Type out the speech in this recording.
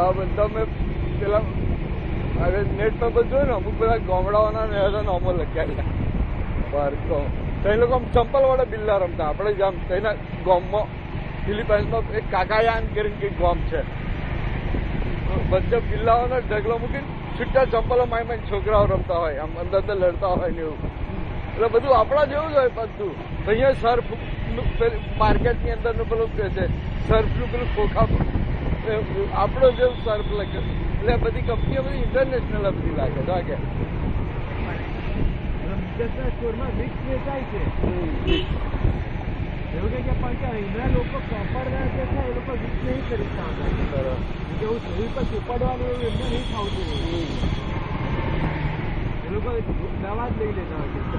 આ બધા મેં પેલા હવે નેટ પર બધું જોયું ને અમુક બધા ગામડાઓના નહેરા નામો લખ્યા બહાર તો એ લોકો આમ ચંપલ વાળા બિલ્લા રમતા. આપણે જ આમ તેના ગામમાં ફિલિપાઇન્સમાં એક કાકાયાન કરીને કંઈક ગામ છે, બધા બિલ્લાઓનો ઢગલો મૂકીને છૂટા ચંપલો માય છોકરાઓ રમતા હોય, આમ અંદર અંદર લડતા હોય ને એવું. એટલે બધું આપણા જેવું જ હોય બધું. અહીંયા સર્ફ માર્કેટની અંદરનું પેલું કે છે સર્ફનું પેલું ખોખા આપણો જેવું સર્ફ લાગે. એટલે બધી કંપનીઓ બધી ઇન્ટરનેશનલ બધી લાગે લાગે. સ્ટોરમાં વિક્સ વેચાય છે એવું કે પણ એના લોકો પ્રોપર જે છે એ લોકો વિક્સ નહીં ખરીદતા એવું શરીર પર ચોપડવાનું એવું એમને નહીં ખાવતું એ લોકો દવા જ લઈ લેતા હોય.